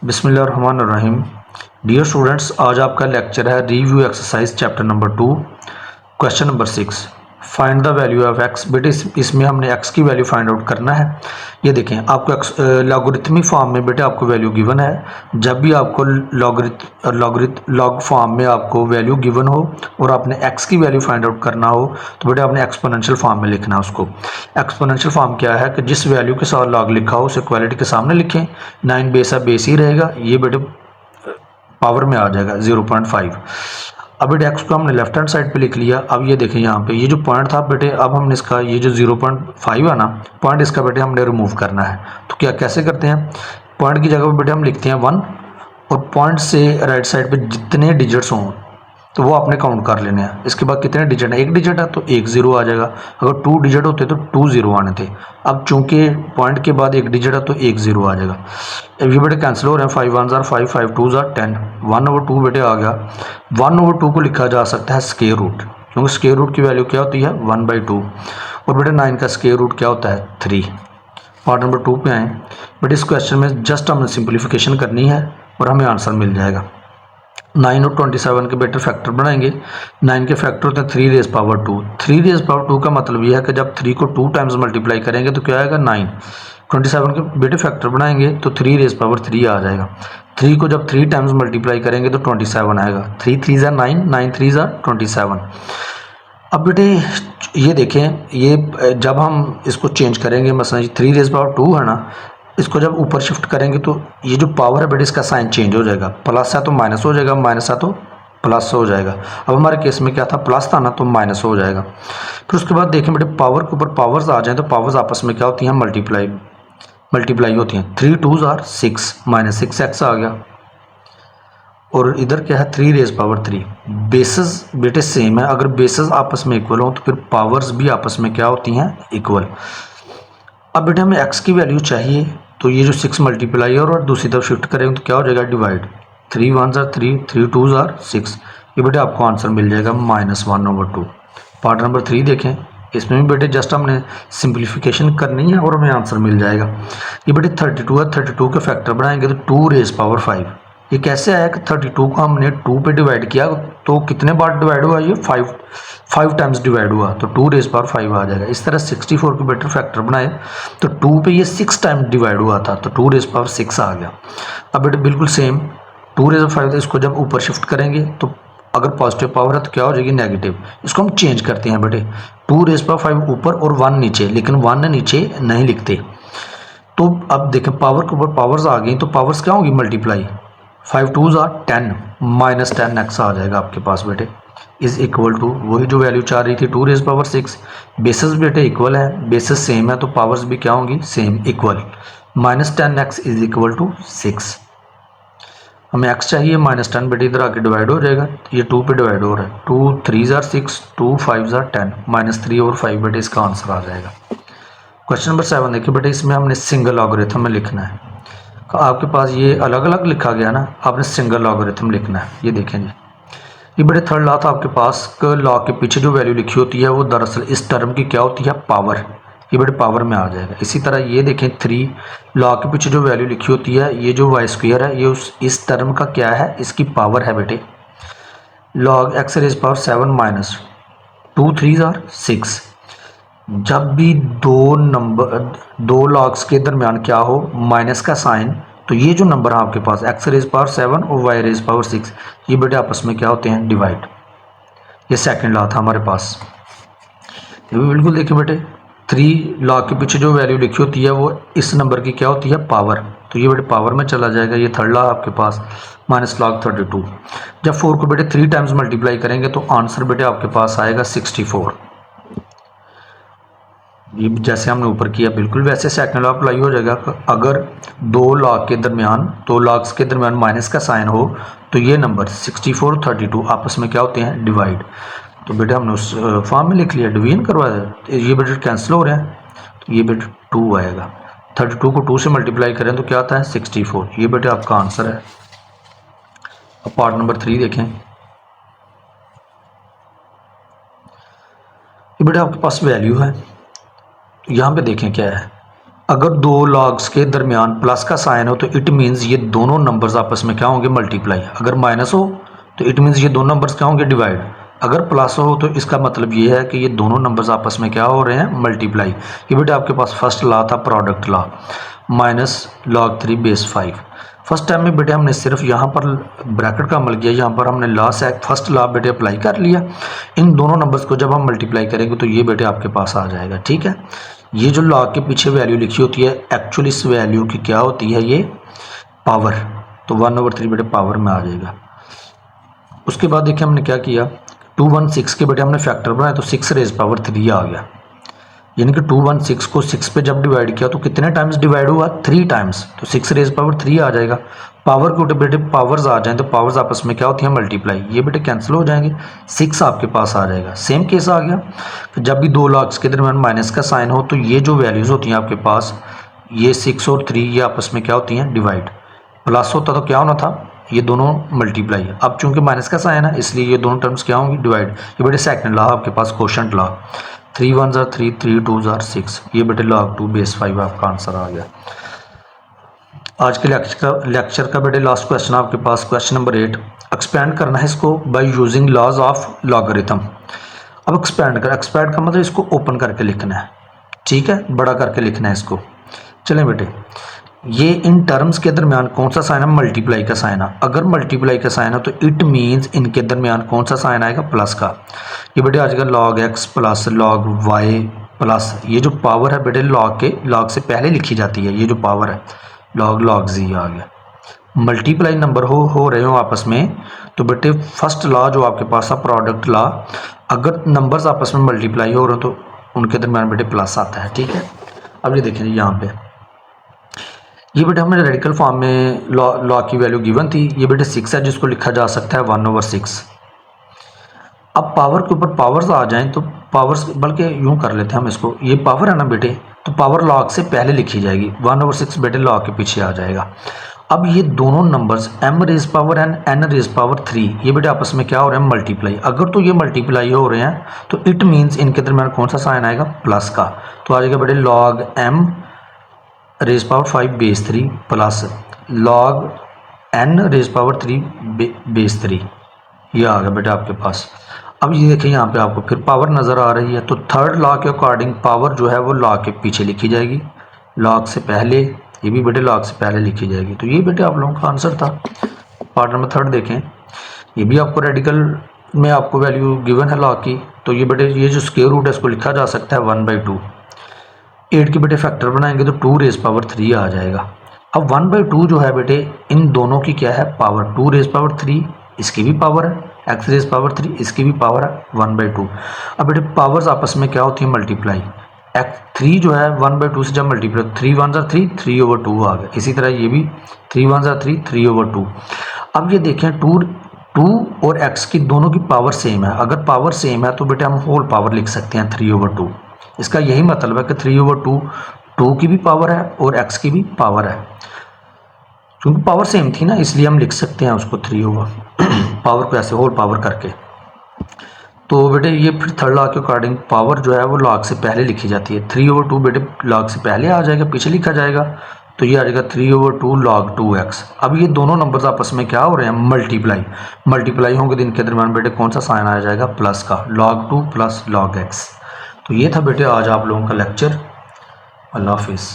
बिस्मिल्लाहिर्रहमानिर्रहीम। Dear students, आज आपका लेक्चर है review exercise chapter number 2, question number 6, find the value of x. बेटे इसमें हमने एक्स की वैल्यू फाइंड आउट करना है। ये देखें, आपको लॉगरिथमिक फॉर्म में बेटे आपको वैल्यू गिवन है। जब भी आपको लॉग फॉर्म में आपको वैल्यू गिवन हो और आपने एक्स की वैल्यू फाइंड आउट करना हो तो बेटे आपने एक्सपोनेंशियल फॉर्म में लिखना है उसको। एक्सपोनेंशियल फॉर्म क्या है कि जिस वैल्यू के साथ लॉग लिखा हो उसे इक्वालिटी के सामने लिखें। 9 बेस है, बेस ही रहेगा, ये बेटे पावर में आ जाएगा 0.5। अब बेटे एक्स को हमने लेफ्ट हैंड साइड पे लिख लिया। अब ये देखें यहाँ पे ये जो पॉइंट था बेटे, अब हमने इसका ये जो 0.5 है ना पॉइंट, इसका बेटे हमने रिमूव करना है। तो क्या कैसे करते हैं, पॉइंट की जगह पे बेटे हम लिखते हैं 1 और पॉइंट से राइट साइड पे जितने डिजिट्स हों तो वो आपने काउंट कर लेने हैं। इसके बाद कितने डिजिट है, एक डिजिट है तो एक जीरो आ जाएगा। अगर 2 डिजिट होते तो 2 जीरो आने थे। अब चूंकि पॉइंट के बाद एक डिजिट है तो एक जीरो आ जाएगा। अब ये बेटे कैंसिल हो रहे हैं, 5 1 5 5 2 10, 1/2 बेटे आ गया। 1/2 को लिखा जा सकता है स्क्वायर रूट, क्योंकि स्क्वायर रूट की वैल्यू क्या होती है 1/2। और बेटे 9 का स्क्वायर रूट क्या होता है 3। पार्ट नंबर 2 पे आए। बट इस क्वेश्चन में जस्ट हमें सिंप्लीफिकेशन करनी है और हमें आंसर मिल जाएगा। 9 और 27 के बेटर फैक्टर बनाएंगे। 9 के फैक्टर होते हैं 3 रेज पावर 2। 3 रेज पावर 2 का मतलब यह है कि जब 3 को 2 टाइम्स मल्टीप्लाई करेंगे तो क्या आएगा 9। 27 के बेटे फैक्टर बनाएंगे तो 3 रेज पावर 3 आ जाएगा। 3 को जब 3 टाइम्स मल्टीप्लाई करेंगे तो 27 आएगा। 3 3 ज़ा 9, 9 3 ज़ा 27। अब बेटे ये देखें, ये जब हम इसको चेंज करेंगे, मसलन 3 रेज पावर 2 है ना, इसको जब ऊपर शिफ्ट करेंगे तो ये जो पावर है बेटे इसका साइन चेंज हो जाएगा। प्लस है तो माइनस हो जाएगा, माइनस है तो प्लस हो जाएगा। अब हमारे केस में क्या था, प्लस था ना तो माइनस हो जाएगा। फिर उसके बाद देखें बेटे, पावर के ऊपर पावर्स आ जाएं तो पावर्स आपस में क्या होती हैं, मल्टीप्लाई होती हैं। 3 2 आर 6, माइनस 6x आ गया। और इधर क्या है 3 रेज पावर 3। बेसिस बेटे सेम है, अगर बेसिस आपस में इक्वल हो तो फिर पावर्स भी आपस में क्या होती हैं, इक्वल। अब बेटे हमें x की वैल्यू चाहिए, तो ये जो 6 मल्टीप्लाई और दूसरी तरफ शिफ्ट करेंगे तो क्या हो जाएगा, डिवाइड। 3 1 ज़ा 3, 3 2 ज़ा 6। ये बेटे आपको आंसर मिल जाएगा -1/2। पार्ट नंबर 3 देखें, इसमें भी बेटे जस्ट हमने सिंप्लीफिकेशन करनी है और हमें आंसर मिल जाएगा। ये बेटे 32 है, 32 के फैक्टर बनाएंगे तो 2 रेज पावर 5। ये कैसे आया कि 32 को हमने 2 पे डिवाइड किया तो कितने बार डिवाइड हुआ, ये 5 टाइम्स डिवाइड हुआ तो 2 रेज पावर 5 आ जाएगा। इस तरह 64 के बेटर फैक्टर बनाए तो 2 पे ये 6 टाइम्स डिवाइड हुआ था तो 2 रेज पावर 6 आ गया। अब बेटे बिल्कुल सेम 2 रेज पावर 5 इसको जब ऊपर शिफ्ट करेंगे तो अगर पॉजिटिव पावर है तो क्या हो जाएगी, नेगेटिव। इसको हम चेंज करते हैं बेटे, 2 रेज पावर 5 ऊपर और 1 नीचे, लेकिन 1 नीचे नहीं लिखते। तो अब देखें पावर के ऊपर पावर्स आ गई तो पावर्स क्या होंगी, मल्टीप्लाई। 5 2 ज़ा 10, -10x आ जाएगा आपके पास बेटे, इज इक्वल टू वही जो वैल्यू चाह रही थी 2 रेज पावर 6। बेसिस बेटे इक्वल है, बेसिस सेम है तो पावर्स भी क्या होंगी, same, equal. -10x is equal to 6। हमें x चाहिए, -10 बेटे इधर आके डिवाइड हो जाएगा, ये 2 पे डिवाइड हो रहा है। 2 3 ज़ा 6, 2 5 ज़ा 10, -3 और 5 बेटे इसका आंसर आ जाएगा। क्वेश्चन नंबर 7 देखिए बेटे, इसमें हमने सिंगल लॉगरिथम में लिखना है। आपके पास ये अलग अलग लिखा गया ना, आपने सिंगल लॉगरिथम लिखना है। ये देखें जी, ये बड़े थर्ड लॉ था आपके पास, लॉ के पीछे जो वैल्यू लिखी होती है वो दरअसल इस टर्म की क्या होती है, पावर। ये बड़े पावर में आ जाएगा। इसी तरह ये देखें 3, लॉ के पीछे जो वैल्यू लिखी होती है ये जो वाई स्क्वायर है ये इस टर्म का क्या है, इसकी पावर है बेटे। Log x raise power 7 minus 2 3 ज़ार 6। जब भी दो लॉग्स के दरमियान क्या हो, माइनस का साइन, तो ये जो नंबर है आपके पास एक्स रेज पावर 7 और वाई रेज पावर 6, ये बेटे आपस में क्या होते हैं, डिवाइड। ये सेकंड लॉ था हमारे पास। ये भी बिल्कुल देखिए बेटे, 3 लॉ के पीछे जो वैल्यू लिखी होती है वो इस नंबर की क्या होती है, पावर। तो ये बेटे पावर में चला जाएगा। ये थर्ड लॉ आपके पास -log32। जब 4 को बेटे 3 टाइम्स मल्टीप्लाई करेंगे तो आंसर बेटे आपके पास आएगा 64। ये जैसे हमने ऊपर किया बिल्कुल वैसे सेकंड लॉ अप्लाई हो जाएगा। अगर दो लॉग्स के दरमियान माइनस का साइन हो तो ये नंबर 64 32 आपस में क्या होते हैं, डिवाइड। तो बेटे हमने उस फॉर्म में लिख लिया, डिवीजन करवा दिया। ये बेटे कैंसिल हो रहे हैं तो ये बेटे 2 आएगा। 32 को 2 से मल्टीप्लाई करें तो क्या आता है, 64। ये बेटे आपका आंसर है। अब पार्ट नंबर 3 देखें। ये बेटे आपके पास वैल्यू है, यहाँ पे देखें क्या है, अगर दो लॉग्स के दरमियान प्लस का साइन हो तो इट मीन्स ये दोनों नंबर्स आपस में क्या होंगे, मल्टीप्लाई। अगर माइनस हो तो इट मीन्स ये दोनों नंबर्स क्या होंगे, डिवाइड। अगर प्लस हो तो इसका मतलब ये है कि ये दोनों नंबर्स आपस में क्या हो रहे हैं, मल्टीप्लाई। ये बेटा आपके पास फर्स्ट लॉ था, product law, minus log 3 base 5। First time में बेटे हमने सिर्फ यहाँ पर ब्रैकेट का अमल किया, यहाँ पर हमने लॉ से फर्स्ट लॉ बेटे अप्लाई कर लिया। इन दोनों नंबर्स को जब हम मल्टीप्लाई करेंगे तो ये बेटे आपके पास आ जाएगा, ठीक है। ये जो लॉ के पीछे वैल्यू लिखी होती है, एक्चुअली इस वैल्यू की क्या होती है, ये पावर। तो 1/3 बेटे पावर में आ जाएगा। उसके बाद देखिए हमने क्या किया, 216 के बेटे हमने फैक्टर बनाया तो 6 रेज पावर 3 आ गया। यानी कि 216 को 6 पे जब डिवाइड किया तो कितने टाइम्स डिवाइड हुआ, 3 टाइम्स। तो 6 रेज पावर 3 आ जाएगा। पावर के बेटे पावर्स आ जाएं तो पावर्स आपस में क्या होती हैं, मल्टीप्लाई। ये बेटे कैंसिल हो जाएंगे, 6 आपके पास आ जाएगा। सेम केस आ गया कि जब भी दो लॉग्स के दरमियान माइनस का साइन हो तो ये जो वैल्यूज़ होती हैं आपके पास, ये 6 और 3 ये आपस में क्या होती हैं, डिवाइड। प्लस होता तो क्या होना था, ये दोनों मल्टीप्लाई। अब चूंकि माइनस का साइन है इसलिए ये दोनों टर्म्स क्या होंगी, डिवाइड। ये बेटे सेकंड लॉ आपके पास, क्वोशंट लॉ। 3 1 ज़ा 3, 3 2 ज़ा 6। ये बेटे log 2 बेस 5 आपका आंसर आ गया। आज के लेक्चर का बेटे लास्ट क्वेश्चन आपके पास, क्वेश्चन नंबर 8। एक्सपेंड करना है इसको by using laws of logarithm. अब एक्सपेंड का मतलब इसको ओपन करके लिखना है, ठीक है, बड़ा करके लिखना है इसको। चलें बेटे, ये इन टर्म्स के दरमियान कौन सा साइन है, मल्टीप्लाई का साइन है। अगर मल्टीप्लाई का साइन है तो इट मीन्स इनके दरमियान कौन सा साइन आएगा, प्लस का। ये बेटे आज का log x plus log y plus, ये जो पावर है बेटे log से पहले लिखी जाती है। ये जो पावर है log z आ गया। मल्टीप्लाई नंबर हो रहे हो आपस में तो बेटे फर्स्ट लॉ जो आपके पास था, प्रोडक्ट लॉ, अगर नंबर्स आपस में मल्टीप्लाई हो रहे हो तो उनके दरमियान बेटे प्लस आता है, ठीक है। अब ये देखें यहाँ पे, ये बेटे हमने रेडिकल फॉर्म में लॉ की वैल्यू गिवन थी। ये बेटे 6 है जिसको लिखा जा सकता है 1/6। अब पावर के ऊपर पावर्स आ जाएं तो पावर्स, बल्कि यूं कर लेते हैं हम इसको, ये पावर है ना बेटे, तो पावर log से पहले लिखी जाएगी। 1/6 बेटे log के पीछे आ जाएगा। अब ये दोनों numbers m raise power n, n raise power 3, ये बेटे आपस में क्या हो रहे हैं, मल्टीप्लाई। अगर तो ये मल्टीप्लाई हो रहे हैं तो इट मीन्स इनके दरमियान कौन सा साइन आएगा, प्लस का। तो आ जाएगा बेटे log m raise power 5 base 3 plus log n raise power 3 base 3। ये आ गया बेटे आपके पास। अब ये देखिए यहाँ पे आपको फिर पावर नज़र आ रही है, तो थर्ड लॉ के अकॉर्डिंग पावर जो है वो लॉ के पीछे लिखी जाएगी, log से पहले। ये भी बेटे log से पहले लिखी जाएगी। तो ये बेटे आप लोगों का आंसर था। पार्ट नंबर 3 देखें, ये भी आपको रेडिकल में आपको वैल्यू गिवन है log की। तो ये बेटे ये जो स्क्वायर रूट है इसको लिखा जा सकता है 1/2। 8 के बेटे फैक्टर बनाएंगे तो 2 रेज पावर 3 आ जाएगा। अब 1/2 जो है बेटे इन दोनों की क्या है, पावर। 2 रेज पावर 3 इसकी भी पावर है, x रेज पावर 3 इसकी भी पावर है, 1/2। अब बेटे पावर्स आपस में क्या होती है, मल्टीप्लाई। x3 जो है 1/2 से जब मल्टीप्लाई, 3 1 ज़ा 3, 3/2 आ गया। इसी तरह ये भी 3 1 ज़ा 3, 3/2। अब ये देखें 2 और x की दोनों की पावर सेम है। अगर पावर सेम है तो बेटे हम होल पावर लिख सकते हैं 3/2। इसका यही मतलब है कि 3/2 2 की भी पावर है और x की भी पावर है। क्योंकि पावर सेम थी ना इसलिए हम लिख सकते हैं उसको 3/, पावर को ऐसे होल पावर करके। तो बेटे ये फिर थर्ड लॉ के अकॉर्डिंग पावर जो है वो log से पहले लिखी जाती है। 3/2 बेटे log से पहले आ जाएगा, पीछे लिखा जाएगा। तो ये आ जाएगा 3/2 log 2x। अब ये दोनों नंबर्स आपस में क्या हो रहे हैं, मल्टीप्लाई होंगे तो इनके दरमियान बेटे कौन सा साइन आ जाएगा, प्लस का, log 2 प्लस log x। तो ये था बेटे आज आप लोगों का लेक्चर। अल्लाह हाफिज़।